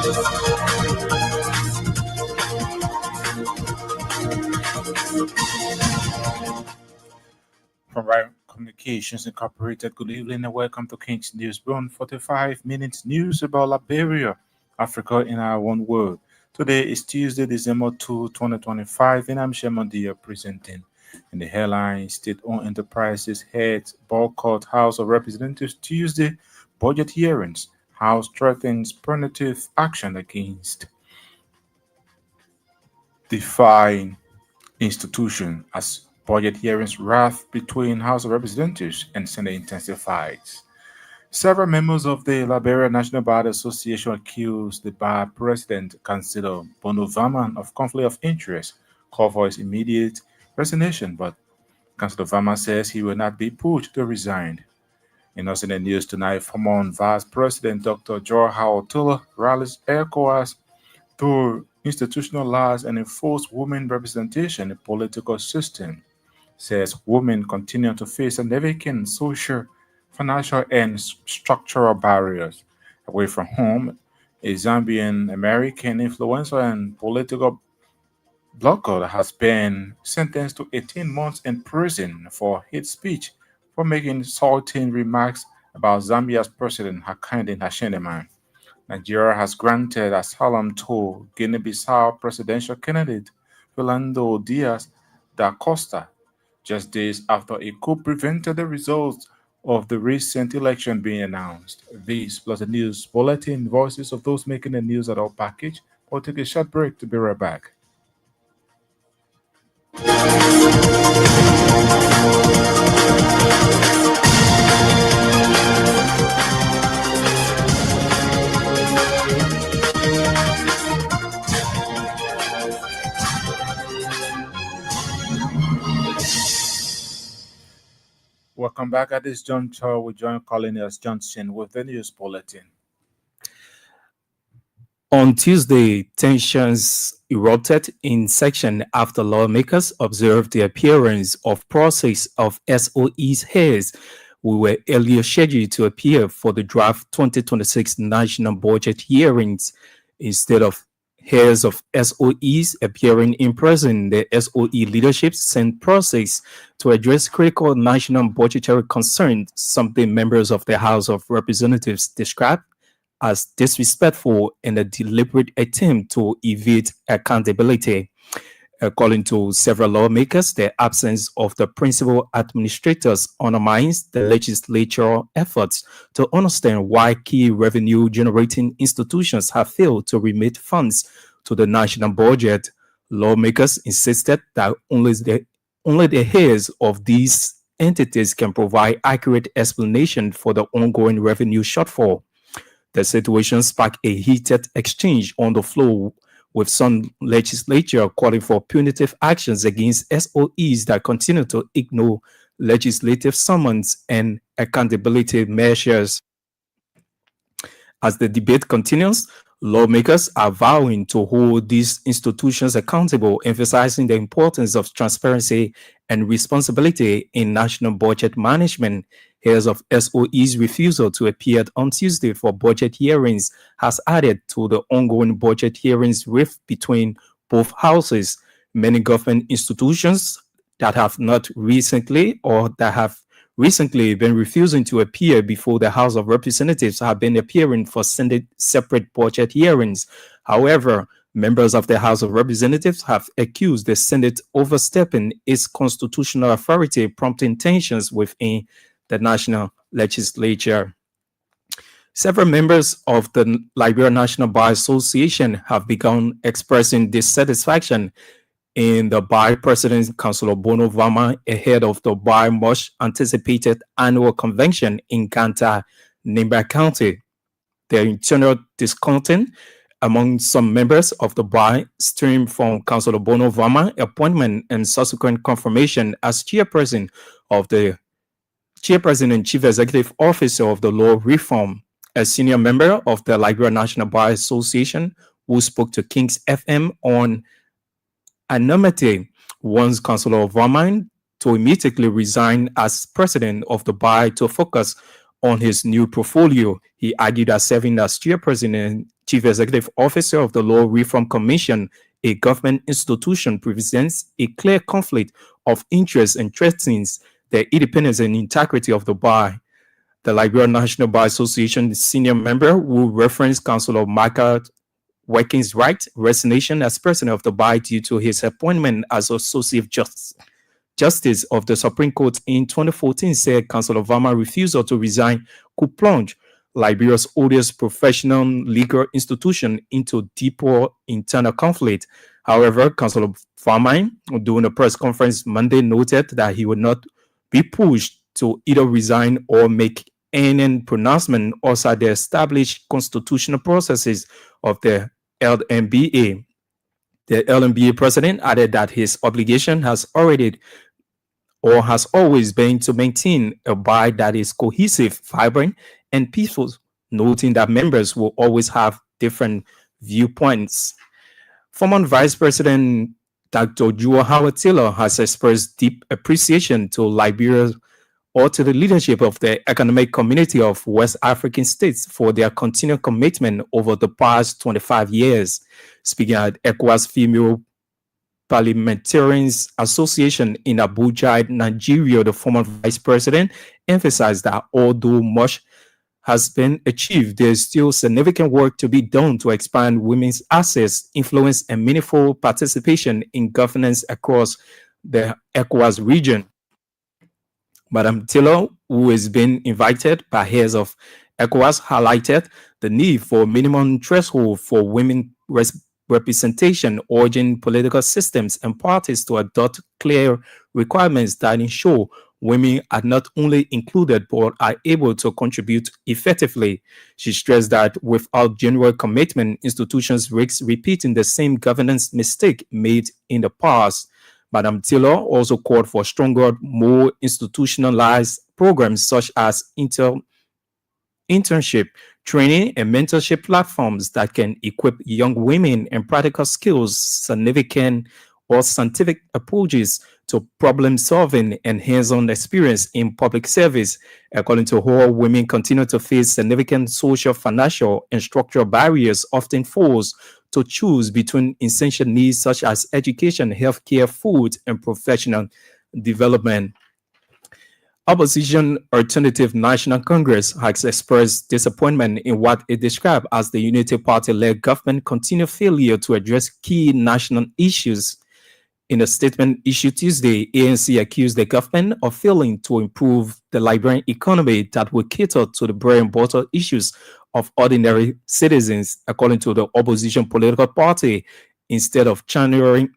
From Right Communications Incorporated, good evening and welcome to King's News Run 45 minutes news about Liberia, Africa in our one word. Today is Tuesday, December 2, 2025, and I'm Shemon Dia presenting. In the headline, State-owned enterprises heads boycott House of Representatives Tuesday budget hearings. House threatens punitive action against defying institution as budget hearings wrath between House of Representatives and Senate intensifies. Several members of the Liberia National Bar Association accused the bar president, Councillor Bonovaman, of conflict of interest, called for his immediate resignation, but Councillor Vama says he will not be pushed to resign. In also in the news tonight, former Vice President Dr. Joe Howard rallies ECOWAS to institutionalize and enforce women representation in the political system, says women continue to face significant social, financial, and structural barriers. Away from home, a Zambian American influencer and political blogger has been sentenced to 18 months in prison for hate speech for making insulting remarks about Zambia's President Hakainde Hichilema. Nigeria has granted asylum to Guinea-Bissau presidential candidate Philando Diaz da Costa just days after a coup prevented the results of the recent election being announced. These plus the news bulletin, voices of those making the news at our package. We'll take a short break to be right back. Welcome back at this juncture. We join Colonel Johnson with the news bulletin. On Tuesday, tensions erupted in section after lawmakers observed the appearance of process of SOE's heirs who were earlier scheduled to appear for the draft 2026 national budget hearings. Instead of heirs of SOEs appearing in person, the SOE leadership sent process to address critical national budgetary concerns, something members of the House of Representatives described as disrespectful and a deliberate attempt to evade accountability. According to several lawmakers, the absence of the principal administrators undermines the legislature efforts to understand why key revenue-generating institutions have failed to remit funds to the national budget. Lawmakers insisted that only the heirs of these entities can provide accurate explanation for the ongoing revenue shortfall. The situation sparked a heated exchange on the floor, with some legislature calling for punitive actions against SOEs that continue to ignore legislative summons and accountability measures. As the debate continues, lawmakers are vowing to hold these institutions accountable, emphasizing the importance of transparency and responsibility in national budget management. Heirs of SOE's refusal to appear on Tuesday for budget hearings has added to the ongoing budget hearings rift between both houses. Many government institutions that have not recently or that have recently been refusing to appear before the House of Representatives have been appearing for separate budget hearings. However, members of the House of Representatives have accused the Senate overstepping its constitutional authority, prompting tensions within the national legislature. Several members of the Liberia National Bar Association have begun expressing dissatisfaction in the bar president, Councillor Bono Vama, ahead of the bar much anticipated annual convention in Ganta, Nimba County. The internal discontent among some members of the bar stemmed from Councillor Bono Vama appointment and subsequent confirmation as chairperson and chief executive officer of the law reform. A senior member of the Liberia National Bar Association who spoke to Kings FM on anonymity wants Councillor Vermine to immediately resign as president of the bar to focus on his new portfolio. He argued that serving as chairperson and chief executive officer of the Law Reform Commission, a government institution, presents a clear conflict of interest and threatens the independence and integrity of the bar. The Liberia National Bar Association senior member who referenced Councillor Michael Watkins' right resignation as president of the bar due to his appointment as Associate Justice of the Supreme Court in 2014 said Councillor Varma's refusal to resign could plunge Liberia's oldest professional legal institution into deeper internal conflict. However, Councillor Varma, during a press conference Monday, noted that he would not be pushed to either resign or make any pronouncement outside the established constitutional processes of the LMBA. The LMBA president added that his obligation has always been to maintain a bar that is cohesive, vibrant, and peaceful, noting that members will always have different viewpoints. Former Vice President Dr. Jua Howard Taylor has expressed deep appreciation to Liberia or to the leadership of the economic community of West African states for their continued commitment over the past 25 years. Speaking at ECOWAS Female Parliamentarians Association in Abuja, Nigeria, the former vice president emphasized that although much has been achieved, there is still significant work to be done to expand women's access, influence, and meaningful participation in governance across the ECOWAS region. Madam Taylor, who has been invited by heads of ECOWAS, highlighted the need for minimum threshold for women representation, urging political systems and parties to adopt clear requirements that ensure women are not only included but are able to contribute effectively. She stressed that without genuine commitment, institutions risk repeating the same governance mistake made in the past. Madam Taylor also called for stronger, more institutionalized programs such as internship, training, and mentorship platforms that can equip young women in practical skills, significant or scientific approaches to problem solving, and hands-on experience in public service. According to her, women continue to face significant social, financial, and structural barriers, often forced to choose between essential needs such as education, healthcare, food, and professional development. Opposition Alternative National Congress has expressed disappointment in what it described as the Unity Party-led government continued failure to address key national issues. In a statement issued Tuesday, ANC accused the government of failing to improve the Liberian economy that would cater to the bread and butter issues of ordinary citizens, according to the opposition political party, instead of channeling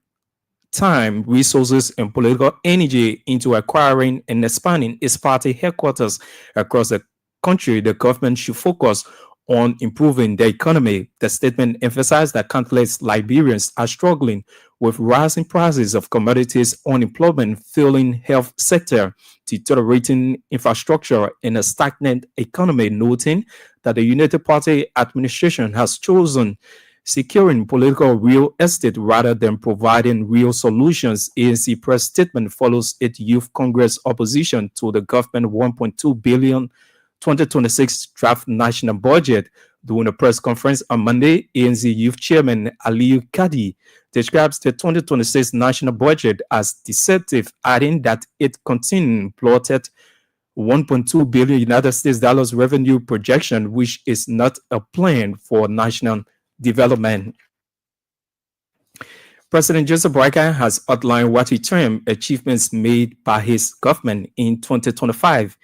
time, resources, and political energy into acquiring and expanding its party headquarters across the country. The government should focus on improving the economy. The statement emphasized that countless Liberians are struggling with rising prices of commodities, unemployment, failing health sector, deteriorating infrastructure, and a stagnant economy, noting that the United Party administration has chosen securing political real estate rather than providing real solutions. ANC press statement follows its Youth Congress opposition to the government 1.2 billion 2026 draft national budget. During a press conference on Monday, ANC Youth Chairman Aliyu Kadi describes the 2026 national budget as deceptive, adding that it contains plotted 1.2 billion United States dollars revenue projection, which is not a plan for national development. President Joseph Boakai has outlined what he termed achievements made by his government in 2025.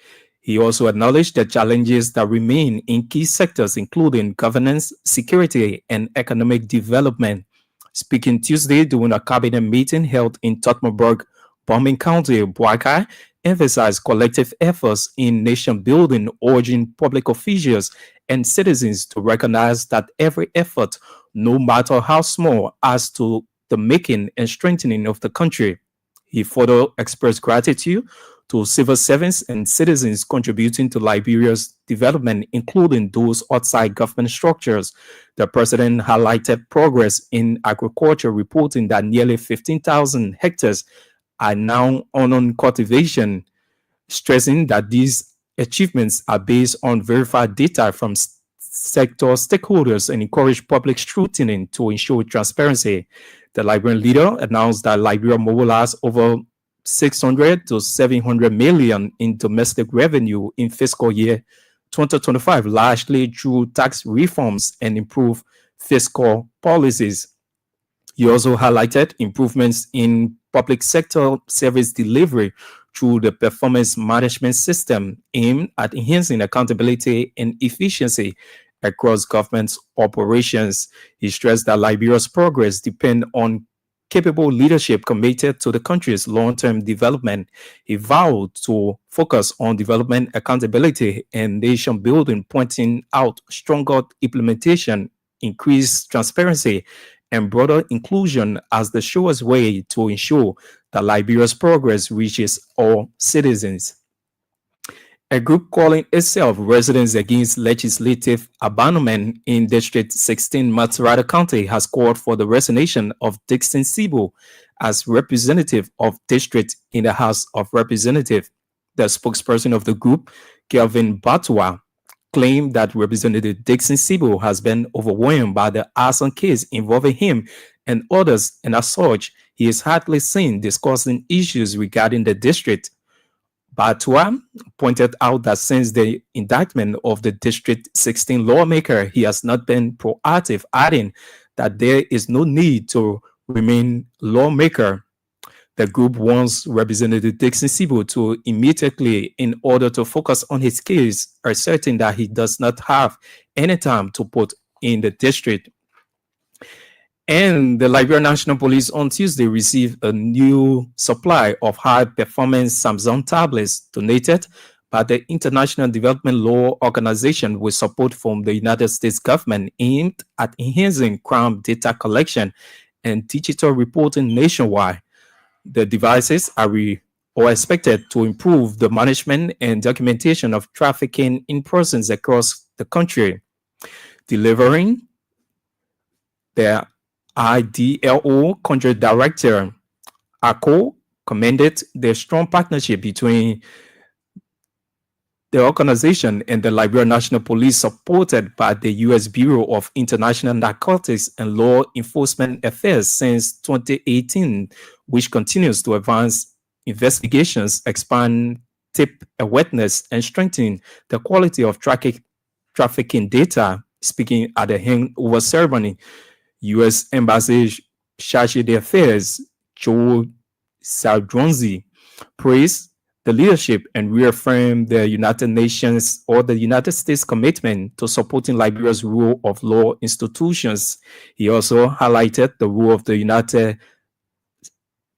He also acknowledged the challenges that remain in key sectors, including governance, security, and economic development. Speaking Tuesday during a cabinet meeting held in Tottenburg, Bombing County, Boakai emphasized collective efforts in nation building, urging public officials and citizens to recognize that every effort, no matter how small, adds to the making and strengthening of the country. He further expressed gratitude to civil servants and citizens contributing to Liberia's development, including those outside government structures. The president highlighted progress in agriculture, reporting that nearly 15,000 hectares are now on cultivation, stressing that these achievements are based on verified data from sector stakeholders and encourage public scrutiny to ensure transparency. The Liberian leader announced that Liberia mobilized over 600 to 700 million in domestic revenue in fiscal year 2025, largely through tax reforms and improved fiscal policies. He also highlighted improvements in public sector service delivery through the performance management system aimed at enhancing accountability and efficiency across government operations. He stressed that Liberia's progress depends on capable leadership committed to the country's long-term development. He vowed to focus on development accountability and nation building, pointing out stronger implementation, increased transparency, and broader inclusion as the surest way to ensure that Liberia's progress reaches all citizens. A group calling itself Residents Against Legislative Abandonment in District 16 Matarata County has called for the resignation of Dixon Sibo as representative of district in the House of Representatives. The spokesperson of the group, Kelvin Batua, claimed that Representative Dixon Sibo has been overwhelmed by the arson case involving him and others, and as such, he is hardly seen discussing issues regarding the district. Batua pointed out that since the indictment of the District 16 lawmaker, he has not been proactive, adding that there is no need to remain lawmaker. The group wants Representative Dixon Sibo to immediately, in order to focus on his case, asserting that he does not have any time to put in the district. And the Liberian National Police on Tuesday received a new supply of high-performance Samsung tablets donated by the International Development Law Organization with support from the United States government aimed at enhancing crime data collection and digital reporting nationwide. The devices are expected to improve the management and documentation of trafficking in persons across the country, delivering the IDLO country director ACO commended the strong partnership between the organization and the Liberian National Police, supported by the U.S. Bureau of International Narcotics and Law Enforcement Affairs since 2018, which continues to advance investigations, expand tip awareness, and strengthen the quality of trafficking data. Speaking at the handover ceremony, U.S. Embassy Charge d'Affaires Joe Saldronzi praised the leadership and reaffirmed the United Nations or the United States commitment to supporting Liberia's rule of law institutions. He also highlighted the role of the United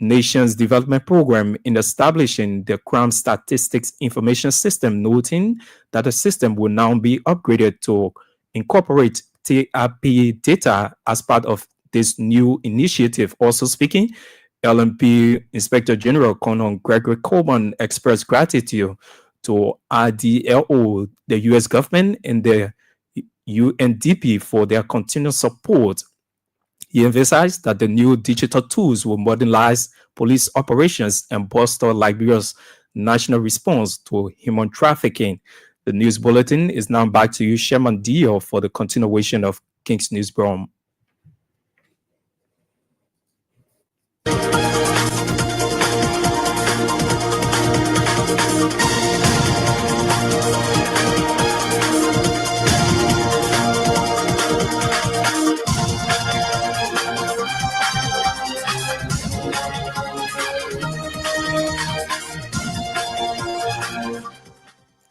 Nations Development Program in establishing the Crime Statistics Information System, noting that the system will now be upgraded to incorporate TRP data as part of this new initiative. Also speaking, LMP Inspector General Colonel Gregory Coleman expressed gratitude to IDLO, the U.S. government, and the UNDP for their continued support. He emphasized that the new digital tools will modernize police operations and bolster Liberia's national response to human trafficking. The news bulletin is now back to you, Sherman Dio, for the continuation of King's Newsroom.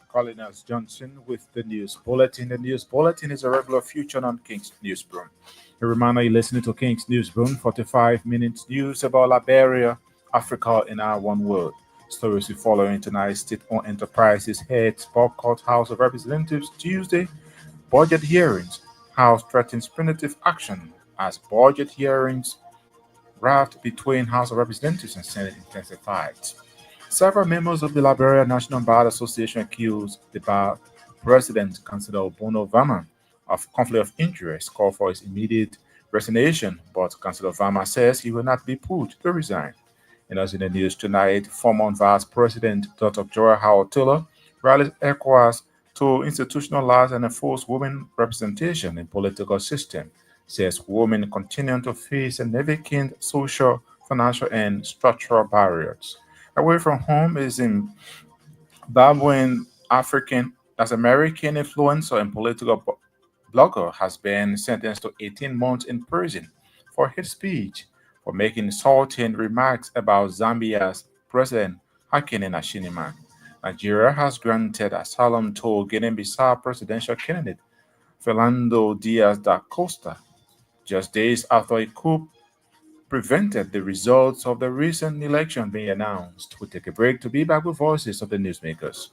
Colonel Johnson with the news bulletin. The news bulletin is a regular feature on King's Newsroom. A reminder you're listening to King's Newsroom, 45 minutes news about Liberia, Africa, and our one world. Stories we follow in tonight's state-owned enterprises heads boycott House of Representatives Tuesday. Budget hearings. House threatens punitive action as budget hearings raft between House of Representatives and Senate intensified. Several members of the Liberia National Bar Association accused the bar president, Councillor Bono Vama, of conflict of interest, called for his immediate resignation, but Councillor Vama says he will not be put to resign. And as in the news tonight, former Vice President Dr. Joy Howard Taylor rallies ECOWAS to institutionalize and enforce women representation in political system, says women continue to face significant social, financial, and structural barriers. Away from home is in Zimbabwean African as American influencer and political blogger has been sentenced to 18 months in prison for hate speech for making insulting remarks about Zambia's President Hakainde Hichilema. Nigeria has granted asylum to Guinea-Bissau presidential candidate Fernando Diaz da Costa just days after a coup prevented the results of the recent election being announced. We take a break to be back with voices of the newsmakers.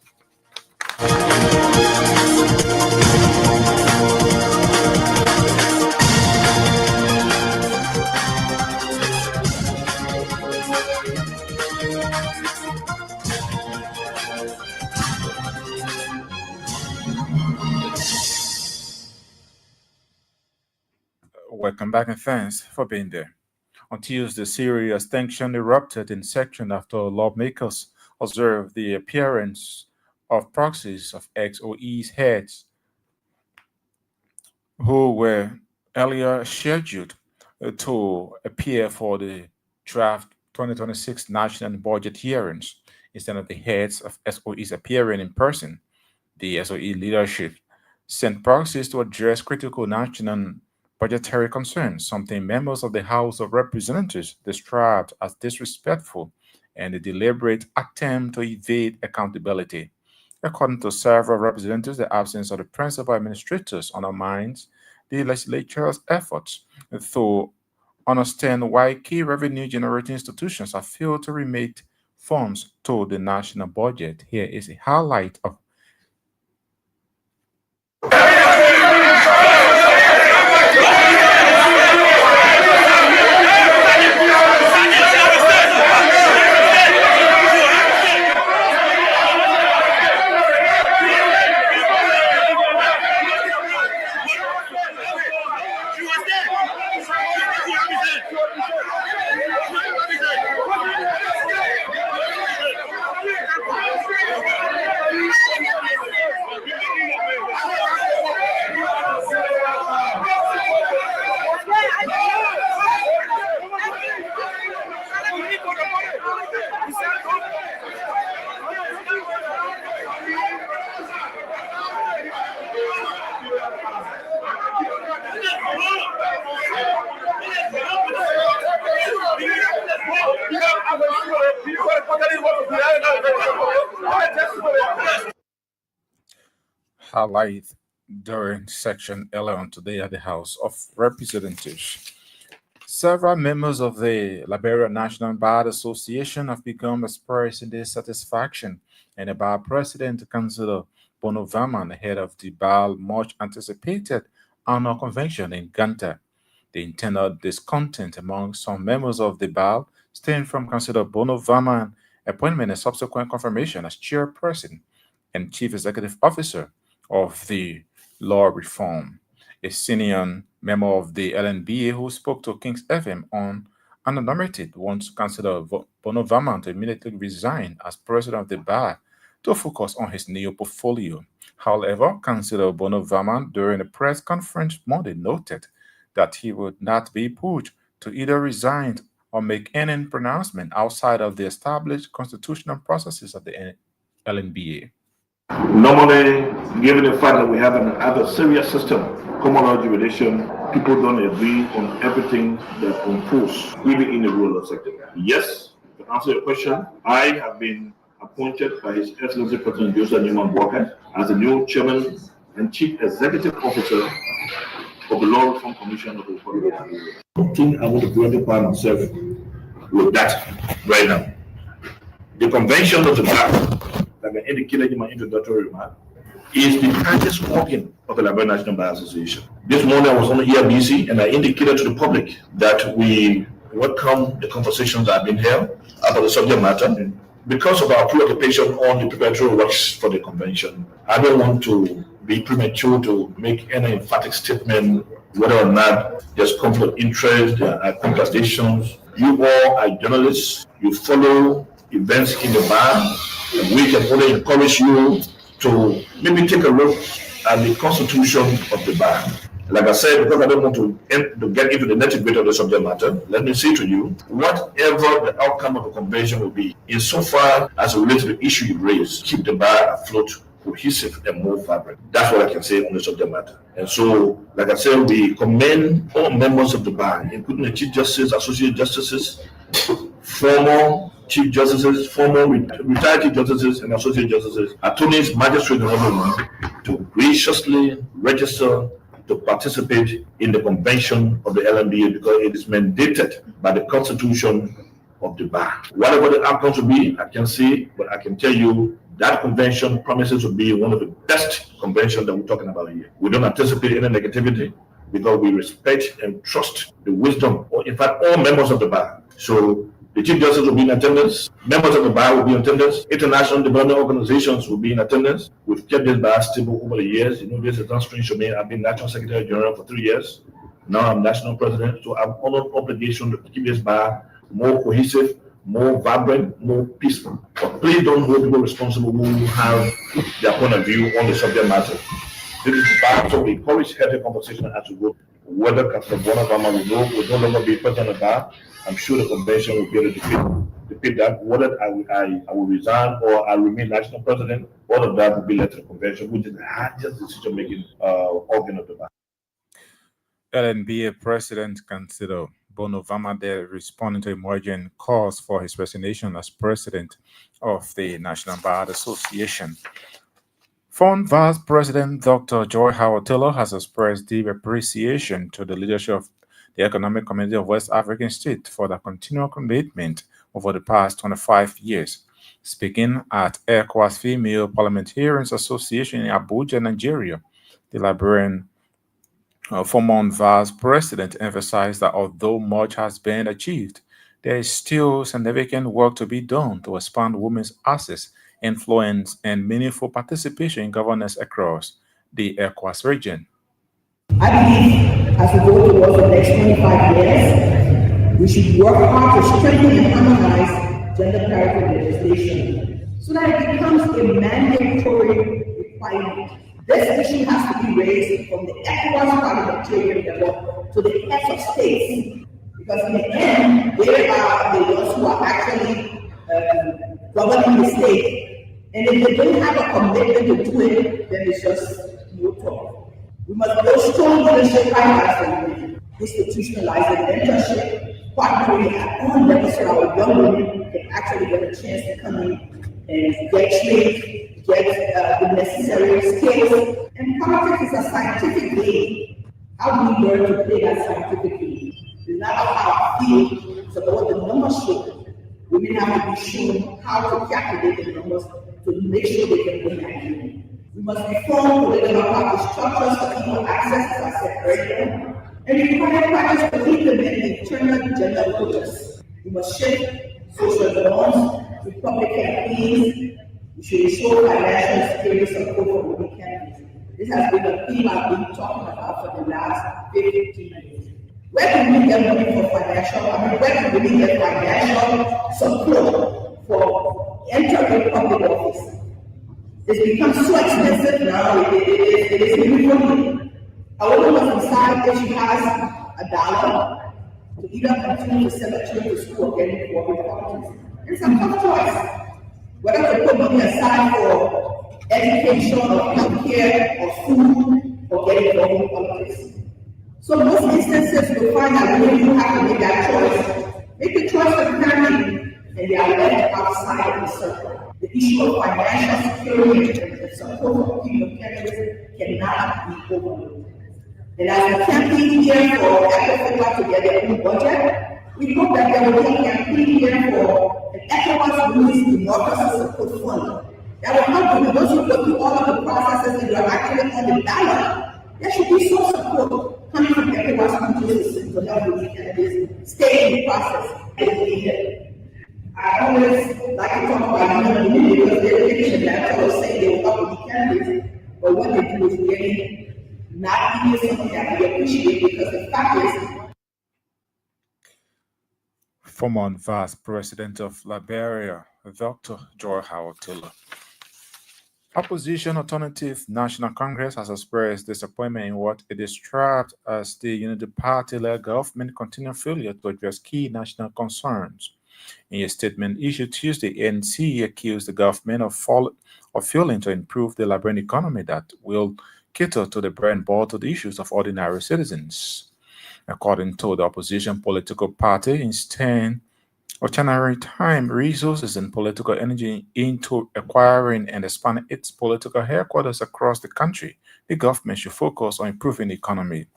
Welcome back and thanks for being there. On Tuesday, serious tension erupted in section after lawmakers observed the appearance of proxies of XOE's heads who were earlier scheduled to appear for the draft 2026 national budget hearings instead of the heads of SOEs appearing in person. The SOE leadership sent proxies to address critical national budgetary concerns, something members of the House of Representatives described as disrespectful and a deliberate attempt to evade accountability. According to several representatives, the absence of the principal administrators undermines the legislature's efforts to understand why key revenue generating institutions have failed to remit funds to the national budget. Here is a highlight of highlight during section earlier on today at the House of Representatives. Several members of the Liberia National Bar Association have become expressing their satisfaction and about President Councilor Bonovaman ahead of the bar much anticipated annual convention in Ganta. The internal discontent among some members of the bar stemmed from Councilor Bonovaman appointment and subsequent confirmation as chairperson and chief executive officer of the law reform. A senior member of the LNBA who spoke to King's FM on Unanimated wants Councillor Bonovaman to immediately resign as president of the bar to focus on his new portfolio. However, Councillor Bonovaman, during a press conference Monday, noted that he would not be put to either resign or make any pronouncement outside of the established constitutional processes of the LNBA. Normally, given the fact that we have an adversarial system, common law jurisdiction, people don't agree on everything that unfolds, even in the rural sector. Yes, to answer your question, I have been appointed by His Excellency President Joseph Newman Walker as the new chairman and chief executive officer of the Law Reform Commission of the Republic of Nigeria. Something I want to preoccupy myself with that right now. The convention of the bar, like I indicated in my introductory remark, is the highest organ of the Liberia National Bar Association. This morning I was on ERBC and I indicated to the public that we welcome the conversations that have been held about the subject matter. Because of our preoccupation on the preparatory works for the convention, I don't want to be premature to make any emphatic statement whether or not there's conflict of interest, there are contradictions. You all are journalists, you follow events in the bar, and we can only encourage you to maybe take a look at the constitution of the bar. Like I said, because I don't want to get into the nitty-gritty of the subject matter, let me say to you, whatever the outcome of the convention will be, insofar as it relates to the issue you raised, keep the bar afloat, cohesive, and more vibrant. That's what I can say on the subject matter. And so, like I said, we commend all members of the bar, including the Chief Justice, Associate Justices, former Chief Justices, former retired Chief Justices, and Associate Justices, attorneys, magistrates, and everyone to graciously register to participate in the convention of the LMBA because it is mandated by the Constitution of the bar. Whatever the outcomes will be, I can say, but I can tell you that convention promises to be one of the best conventions that we're talking about here. We don't anticipate any negativity because we respect and trust the wisdom, or in fact, all members of the bar. So the Chief Justice will be in attendance. Members of the bar will be in attendance. International development organizations will be in attendance. We've kept this bar stable over the years. You know, this is not strange to me. I've been National Secretary General for 3 years. Now I'm National President. So I'm under obligation to keep this bar more cohesive, more vibrant, more peaceful. But please don't hold people responsible who have their point of view on the subject matter. This is the bar, so we encourage healthy conversation as we go. Whether Captain Bonavama will no longer be present on the bar, I'm sure the convention will be able to defeat that. Whether I will resign or I remain national president, all of that will be left to the convention, which is the hardest decision-making organ of the bar. LNBA President Candido Bonavamade responding to emerging calls for his resignation as president of the National Bar Association. Former Vice President Dr. Joy Howard Taylor has expressed deep appreciation to the leadership of the Economic Community of West African States for their continual commitment over the past 25 years. Speaking at ECOWAS Female Parliamentarians Association in Abuja, Nigeria, the Liberian former Vice President emphasized that although much has been achieved, there is still significant work to be done to expand women's access, influence, and meaningful participation in governance across the ECOWAS region. I believe as we go towards the next 25 years, we should work hard to strengthen and harmonize gender parity legislation so that it becomes a mandatory requirement. This issue has to be raised from the ECOWAS parliamentarian level to the heads of states, because in the end, they are the ones who are actually governing the state. And if they don't have a commitment to do it, then it's just no talk. We must build strong leadership pipelines for institutionalizing mentorship, partnering at all levels so our young women can actually get a chance to come in and get trained, get the necessary skills. And politics is a scientific game. How do we learn to play that scientific game? It's not about how I feel, it's about what the numbers show. Women have to be shown how to calculate the numbers to make sure they can win that game. We must reform political party structures for equal access, as I said earlier, and require parties to implement internal gender quotas. We must shift social norms, public campaigns. We should ensure financial security support for women candidates. This has been a theme I've been talking about for the last 15 years. Where can we get money for where can we get financial support for entering public office? It's become so expensive now, it is really funny. A woman must decide if she has $1 to either continue to send her children to school or get into public office. It's a tough choice. Whether to put money aside for education or healthcare or food or get involved in politics. So in most instances, you'll find that women do have to make that choice. Make the choice of family, and they are left outside of the circle. The issue of financial security and the support for female candidates cannot be overlooked. And as we campaign here for ECOWAS to get their own budget, we hope that there will be a campaign here for an ECOWAS Women's Democracy Support Fund that will help with those who go through all of the processes and are actually on the ballot. There should be some support coming from ECOWAS countries to help women candidates stay in the process and be here. I always like to talk about women because they're thinking that I was saying they will help with candidates, but what they do is really not even something that we appreciate because the fact is. Former Vice President of Liberia, Dr. Joy Howard Taylor. Opposition Alternative National Congress has expressed disappointment in what it described as the Unity Party-led government continued failure to address key national concerns. In a statement issued Tuesday, ANC accused the government of failing to improve the Liberian economy that will cater to the bread and butter issues of ordinary citizens. According to the opposition political party, instead of channeling time, resources, and political energy into acquiring and expanding its political headquarters across the country, the government should focus on improving the economy.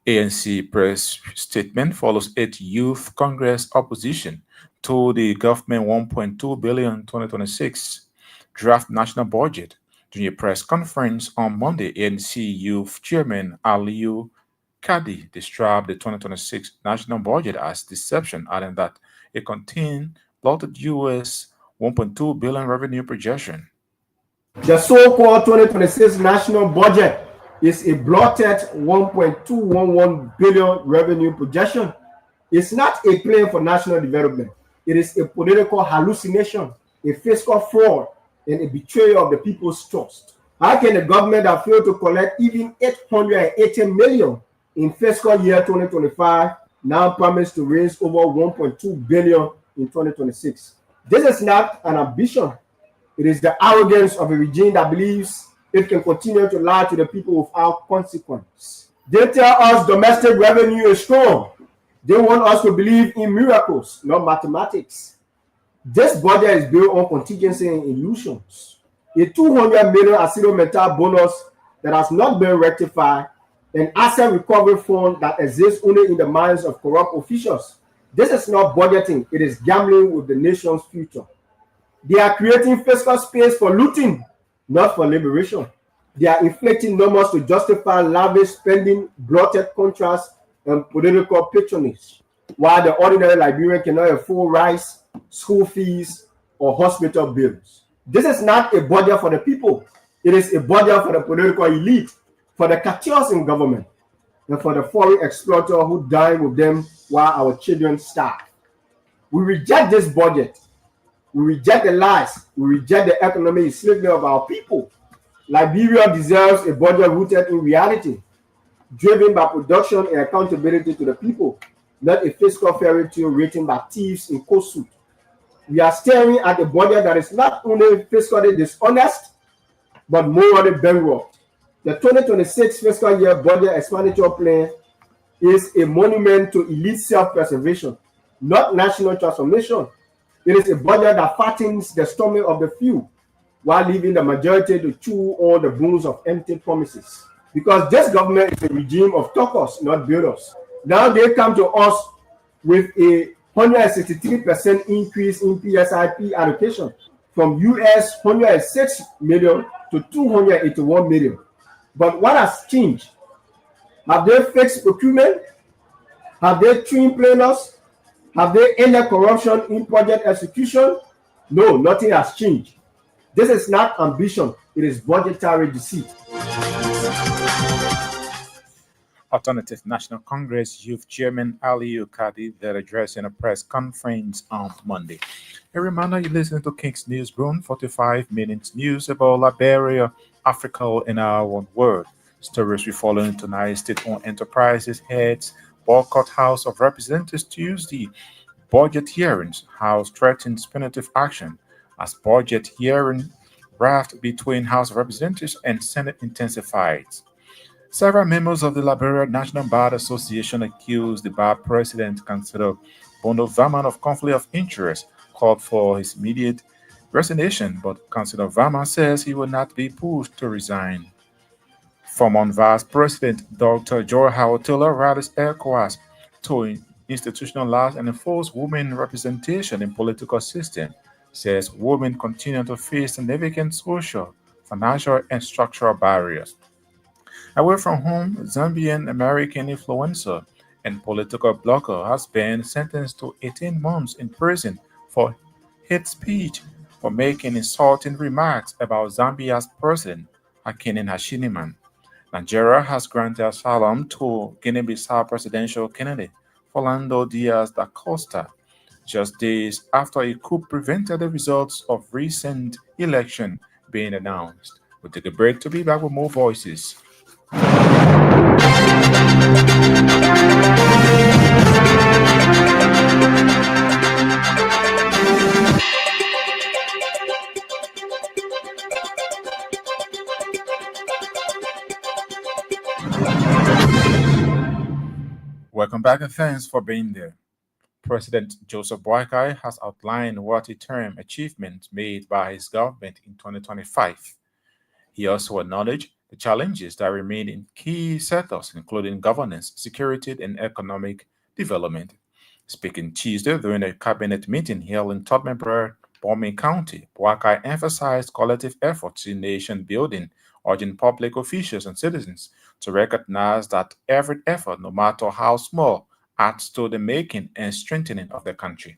ANC press statement follows its youth Congress opposition to the government 1.2 billion 2026 draft national budget. During a press conference on Monday, ANC Youth Chairman Aliyu Kadi described the 2026 national budget as deception, adding that it contained bloated US 1.2 billion revenue projection. The so-called 2026 national budget is a bloated 1.211 billion revenue projection. It's not a plan for national development. It is a political hallucination, a fiscal fraud, and a betrayal of the people's trust. How can the government that failed to collect even 880 million in fiscal year 2025 now promise to raise over 1.2 billion in 2026? This is not an ambition. It is the arrogance of a regime that believes it can continue to lie to the people without consequence. They tell us domestic revenue is strong. They want us to believe in miracles, not mathematics. This budget is built on contingency and illusions. A 200 million accidental bonus that has not been rectified, an asset recovery fund that exists only in the minds of corrupt officials. This is not budgeting, it is gambling with the nation's future. They are creating fiscal space for looting, not for liberation. They are inflating numbers to justify lavish spending, bloated contracts, and political patronage, while the ordinary Liberian cannot afford rice, school fees, or hospital bills. This is not a budget for the people. It is a budget for the political elite, for the cartels in government, and for the foreign exploiter who dine with them while our children starve. We reject this budget. We reject the lies. We reject the economic slavery of our people. Liberia deserves a budget rooted in reality, driven by production and accountability to the people, not a fiscal fairy tale written by thieves in coat suit. We are staring at a budget that is not only fiscally dishonest, but morally bankrupt. The 2026 fiscal year budget expenditure plan is a monument to elite self-preservation, not national transformation. It is a budget that fattens the stomach of the few while leaving the majority to chew on the bones of empty promises. Because this government is a regime of talkers, not builders. Now they come to us with a 163% increase in PSIP allocation from US 106 million to 281 million. But what has changed? Have they fixed procurement? Have they trained planners? Have they ended corruption in project execution? No, nothing has changed. This is not ambition, it is budgetary deceit. Alternative National Congress Youth Chairman Aliyu Kadi that addressed in a press conference on Monday. A reminder you're listening to King's Newsroom, 45 minutes news about Liberia, Africa, and our one world. Stories we follow in tonight's state-owned enterprises heads boycott House of Representatives Tuesday. Budget hearings, House threatens punitive action as budget hearing raft between House of Representatives and Senate intensifies. Several members of the Liberia National Bar Association accused the bar president, Councillor Bono Vaman, of conflict of interest, called for his immediate resignation, but Councillor Vaman says he will not be pushed to resign. Former Vice President Dr. Joy Howard Taylor rallies ECOWAS to institutionalize and enforce women representation in political system, says women continue to face significant social, financial, and structural barriers. Away from home, Zambian American influencer and political blogger has been sentenced to 18 months in prison for hate speech for making insulting remarks about Zambia's president, Hakainde Hichilema. Nigeria has granted asylum to Guinea-Bissau presidential candidate Philando Diaz da Costa just days after a coup prevented the results of recent election being announced. We'll take a break to be back with more voices. Welcome back and thanks for being there. President Joseph Boakai has outlined what he termed achievements made by his government in 2025. He also acknowledged the challenges that remain in key sectors, including governance, security, and economic development. Speaking Tuesday during a cabinet meeting held in Tottenham, Bombay County, Boakai emphasized collective efforts in nation building, urging public officials and citizens to recognize that every effort, no matter how small, adds to the making and strengthening of the country.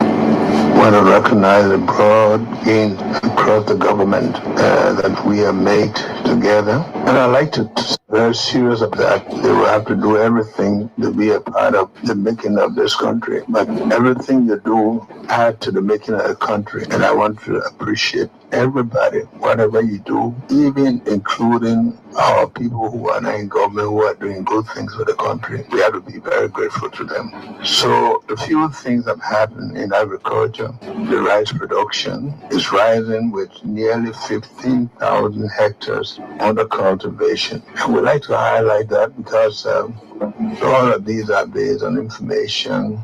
Want to recognize the broad gains across the government that we have made together. And I like to very serious of that. They will have to do everything to be a part of the making of this country. But everything you do add to the making of the country. And I want to appreciate everybody, whatever you do, even including our people who are not in government, who are doing good things for the country. We have to be very grateful to them. So a few things have happened in agriculture. The rice production is rising with nearly 15,000 hectares under cultivation. And we like to highlight that because all of these are based on information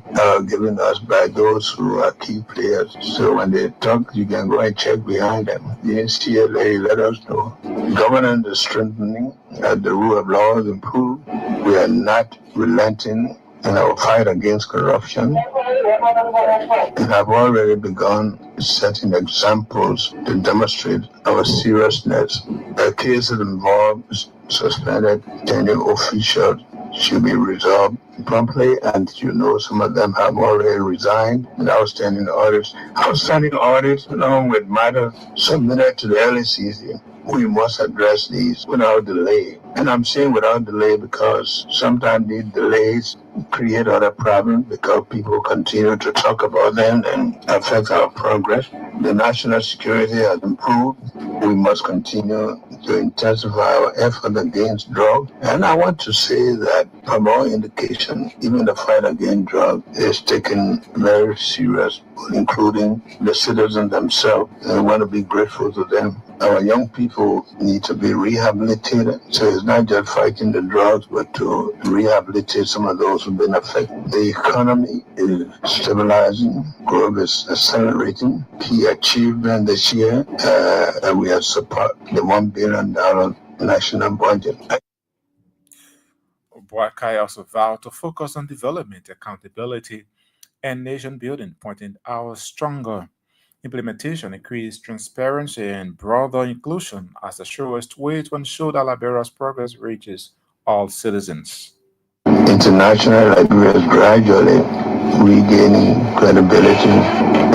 given us by those who are key players. So when they talk, you can go and check behind them. The NCLA let us know. Governance is strengthening as the rule of law is improved. We are not relenting in our fight against corruption. And have already begun setting examples to demonstrate our seriousness. The cases involved suspended tenure officials should be resolved promptly, and some of them have already resigned. And outstanding audits along with matters submitted to the LACC. We must address these without delay. And I'm saying without delay because sometimes these delays create other problems because people continue to talk about them and affect our progress. The national security has improved. We must continue to intensify our effort against drugs. And I want to say that from all indication, even the fight against drugs is taken very serious, including the citizens themselves. And I want to be grateful to them. Our young people need to be rehabilitated. So it's not just fighting the drugs, but to rehabilitate some of those who've been affected. The economy is stabilizing, growth is accelerating. Key achievement this year, we have support the $1 billion national budget. Boakai also vowed to focus on development, accountability, and nation building, pointing out stronger implementation, increased transparency, and broader inclusion as the surest way to ensure that Liberia's progress reaches all citizens. International Liberia is gradually regaining credibility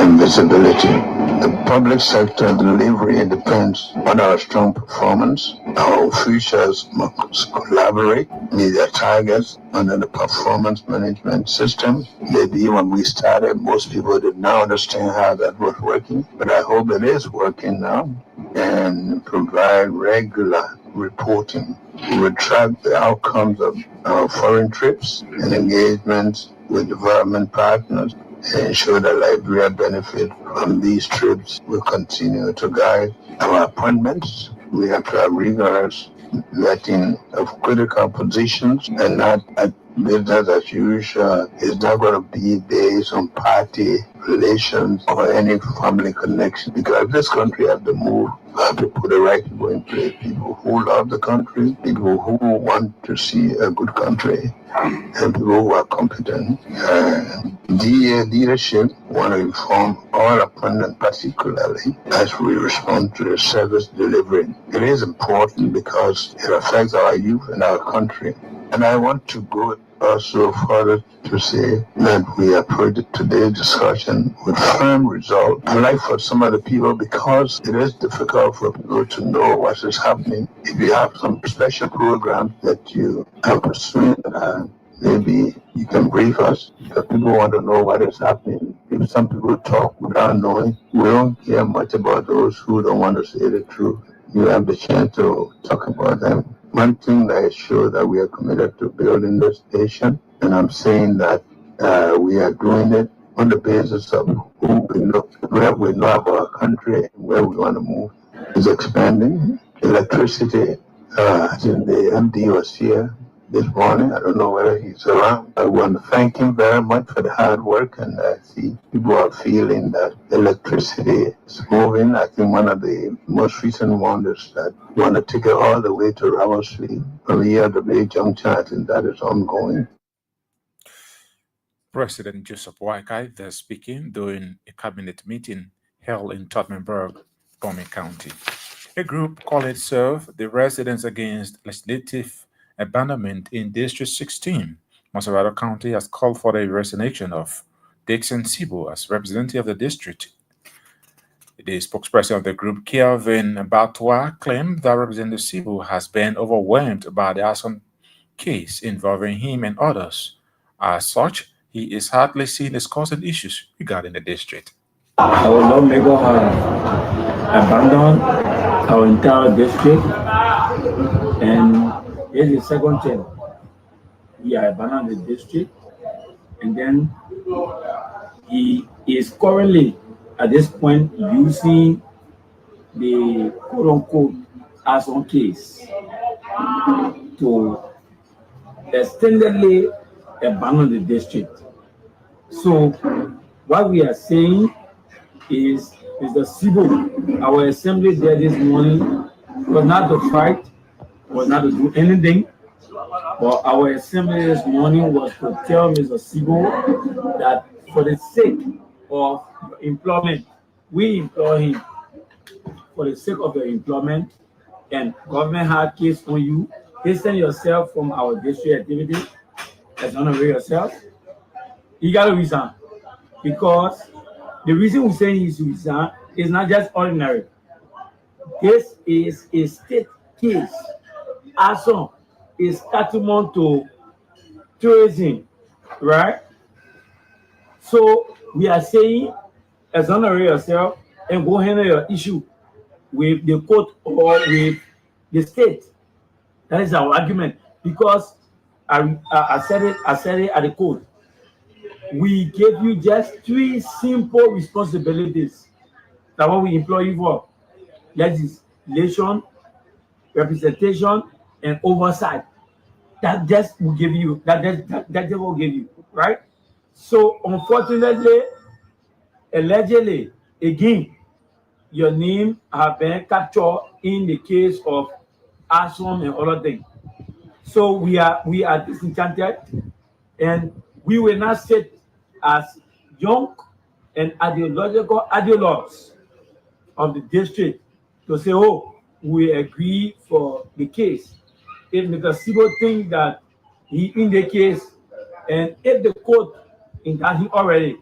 and visibility. The public sector delivery depends on our strong performance. Our officials must collaborate, meet their targets under the performance management system. Maybe when we started, most people did not understand how that was working, but I hope it is working now, and provide regular reporting. We will track the outcomes of our foreign trips and engagements with development partners and ensure that Liberia benefit from these trips. Will continue to guide our appointments. We have to have rigorous vetting of critical positions and not business as usual. It's not going to be based on party relations or any family connection, because this country has to move. We have to put the right people in place, people who love the country, people who want to see a good country, and people who are competent. DA leadership want to inform all appointments, particularly as we respond to the service delivery. It is important because it affects our youth and our country. And I want to go also further to say that we approach today's discussion with firm resolve. Unlike for some other people, because it is difficult for people to know what is happening. If you have some special programs that you are pursuing, maybe you can brief us, because people want to know what is happening If some people talk without knowing, we don't care much about those who don't want to say the truth. You have the chance to talk about them. One thing that is sure that we are committed to building this nation, and I'm saying that we are doing it on the basis of who we know, where we know about our country, and where we want to move. Is expanding. Electricity, I think the MD was here this morning. I don't know whether he's around. I want to thank him very much for the hard work, and I see people are feeling that electricity is moving. I think one of the most recent ones is that you want to take it all the way to Ravelsley from here to Bay Junction. I think that is ongoing. President Joseph Boakai thus speaking during a cabinet meeting held in Tottenburg, Broom County. A group called itself the Residents Against Legislative Abandonment in District 16, Monserrato County, has called for the resignation of Dixon Sibo as representative of the district. The spokesperson of the group, Kelvin Batois, claimed that Representative Sibo has been overwhelmed by the arson case involving him and others. As such, he is hardly seen as causing issues regarding the district. Our lawmaker have abandoned our entire district, and it's the second term. We are abandoning the district, and then he is currently at this point using the quote-unquote arson case to extendedly abandon the district. So what we are saying is the Sibo, our assembly there this morning was not to fight, was not to do anything, but our assembly this morning was to tell Mr. Sibo that for the sake of employment, we employ him for the sake of your employment, and government had case on you, distance yourself from our district activity, exonerate yourself. You got to resign, because the reason we say he should resign is not just ordinary. This is a state case. Arson is tantamount to tourism, right? So we are saying exonerate yourself and go handle your issue with the court or with the state. That is our argument, because I said it at the court. We gave you just 3 simple responsibilities that what we employ you for: legislation, representation, and oversight. That just will give you, that just will give you, right? So unfortunately, allegedly, again, your name have been captured in the case of arson and other things. So we are disenchanted, and we will not sit as young and ideological ideologues of the district to say, oh, we agree for the case. If Mr. Sibo thinks that he in the case, and if the court indict him already,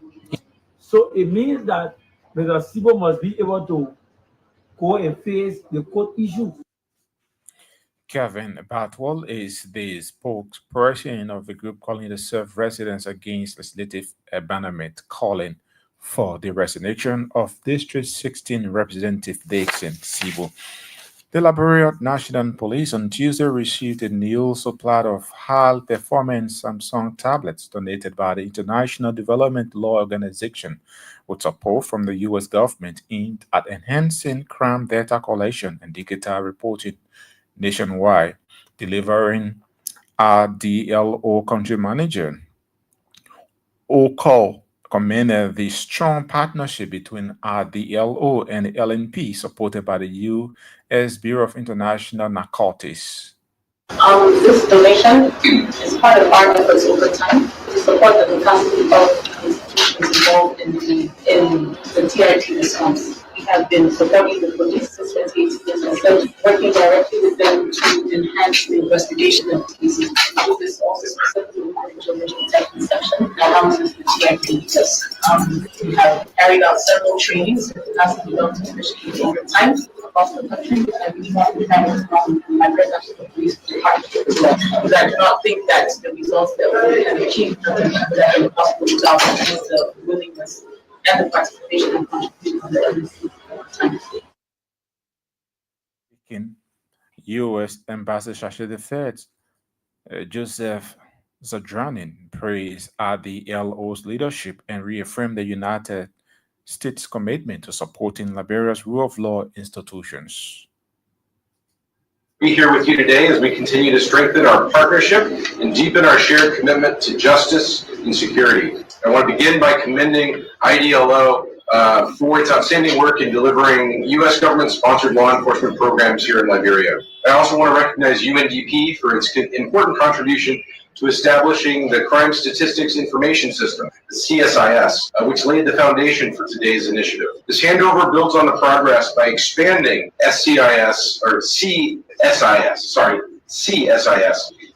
so it means that Mr. Sibo must be able to go and face the court issue. Kevin Batwell is the spokesperson of the group calling itself Residents Against Legislative Abandonment, calling for the resignation of District 16 Representative Dixon Sibo. The Liberia National Police on Tuesday received a new supply of high-performance Samsung tablets donated by the International Development Law Organization with support from the U.S. government aimed at enhancing crime data collection and digital reporting nationwide, delivering RDLO country manager Oko commended the strong partnership between RDLO and LNP supported by the U.S. Bureau of International Narcotics. This donation is part of our efforts over time to support the capacity of institutions involved in the TRT response. We have been supporting the police since 2018 and working directly with them to enhance the investigation of cases. This also specifically with the information technique section that houses the TRT because we have carried out several trainings in capacity development initiatives over time across the country, and we want to thank my presence the police department as well. Because I do not think that the results that we have achieved would have been possible without the willingness and the participation and contribution of the LDC. Speaking, U.S. Ambassador Sasha the Fed, Joseph Zadranin, praised RDLO's leadership and reaffirmed the United States' commitment to supporting Liberia's rule of law institutions. Be here with you today as we continue to strengthen our partnership and deepen our shared commitment to justice and security. I want to begin by commending IDLO for its outstanding work in delivering U.S. government-sponsored law enforcement programs here in Liberia. I also want to recognize UNDP for its important contribution to establishing the Crime Statistics Information System, the CSIS, which laid the foundation for today's initiative. This handover builds on the progress by expanding CSIS,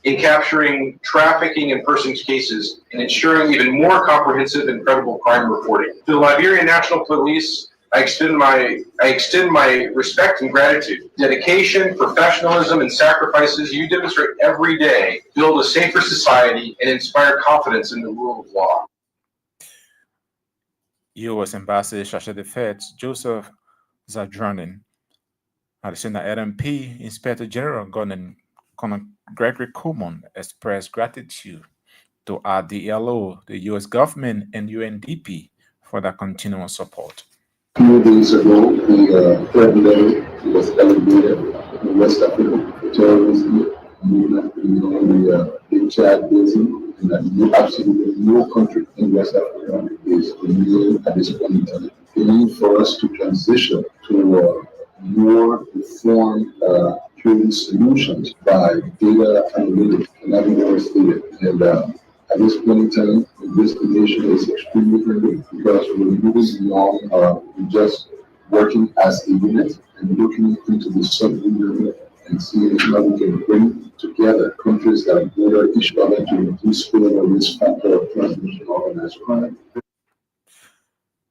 in capturing trafficking and persons cases and ensuring even more comprehensive and credible crime reporting. To the Liberian National Police, I extend my respect and gratitude. Dedication, professionalism, and sacrifices you demonstrate every day build a safer society and inspire confidence in the rule of law. U.S. Ambassador Sasha the Fed, Joseph Zadranin, Additional RMP Inspector General Colonel Gregory Coleman expressed gratitude to RDLO, the U.S. government, and UNDP for their continual support. A few days ago, the president was elevated in West Africa for terrorism, the Chad Basin, and that absolutely no country in West Africa is immune at this point in time. The need for us to transition to more informed security solutions by data analytics and having more data. And at this point in time, investigation is extremely critical because we're moving beyond just working as a unit and looking into the sub-unit and seeing how we can bring together countries that border each other to reduce further risk factor of transmission of organized crime.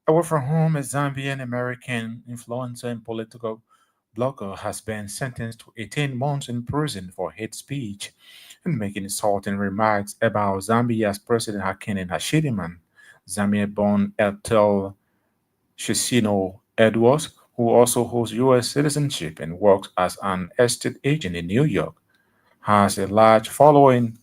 Away from home, a Zambian American influencer and political blogger has been sentenced to 18 months in prison for hate speech and making insulting remarks about Zambia's President Hakainde Hichilema. Zambia-born Etel Chesino Edwards, who also holds U.S. citizenship and works as an estate agent in New York, has a large following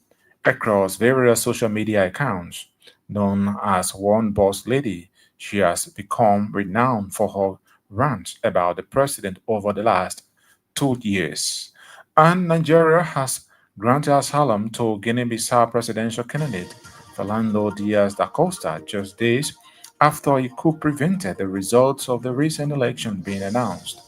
across various social media accounts. Known as One Boss Lady, she has become renowned for her rants about the president over the last 2 years. And Nigeria has granted asylum to Guinea-Bissau presidential candidate Fernando Diaz da Costa just days after a coup prevented the results of the recent election being announced.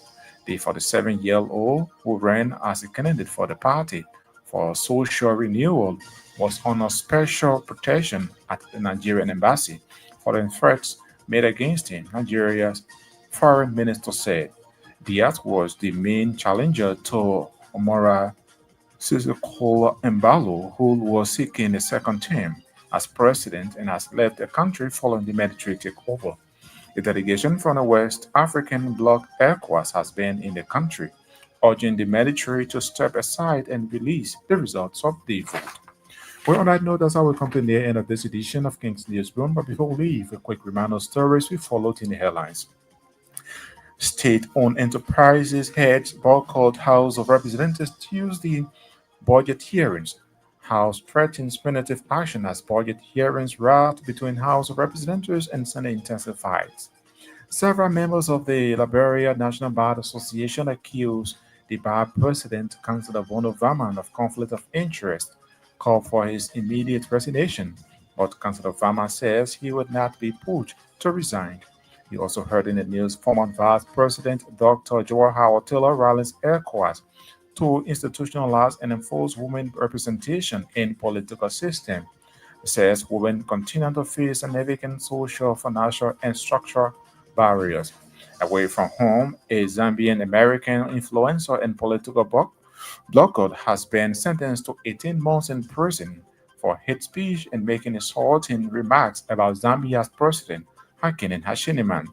The 47-year-old, who ran as a candidate for the party for social renewal, was under special protection at the Nigerian embassy following threats made against him, Nigeria's foreign minister said. Diaz was the main challenger to Omara Sissoco Embalo, who was seeking a second term as president and has left the country following the military takeover. A delegation from the West African bloc ECOWAS has been in the country, urging the military to step aside and release the results of the vote. Well, on that note, that's how we come to the end of this edition of King's Newsroom. But before we leave, a quick reminder of stories we followed in the headlines. State-owned enterprises heads boycott House of Representatives Tuesday budget hearings. House threatens punitive action as budget hearings rout between House of Representatives and Senate intensifies. Several members of the Liberia National Bar Association accuse the bar president, Councillor Bono Vaman, of conflict of interest, call for his immediate resignation, but Councillor Vaman says he would not be pushed to resign. You also heard in the news former Vice President Dr. Joel Howard Taylor rallies ECOWAS to institutionalize and enforce women representation in political system. He says women continue to face significant social, financial, and structural barriers. Away from home, a Zambian American influencer and political blogger has been sentenced to 18 months in prison for hate speech and making insulting remarks about Zambia's president, Hakainde Hichilema.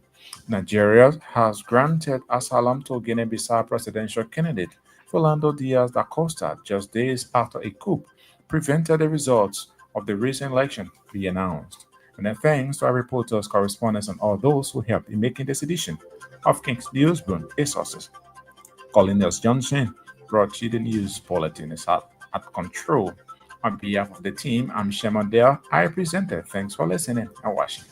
Nigeria has granted asylum to Guinea-Bissau presidential candidate Fernando Diaz da Costa just days after a coup prevented the results of the recent election be announced. And then thanks to our reporters, correspondents, and all those who helped in making this edition of King's Newsroom a success. Colin Johnson brought you the news bulletin is at control. On behalf of the team, I'm Shemon Dale. I presented. Thanks for listening and watching.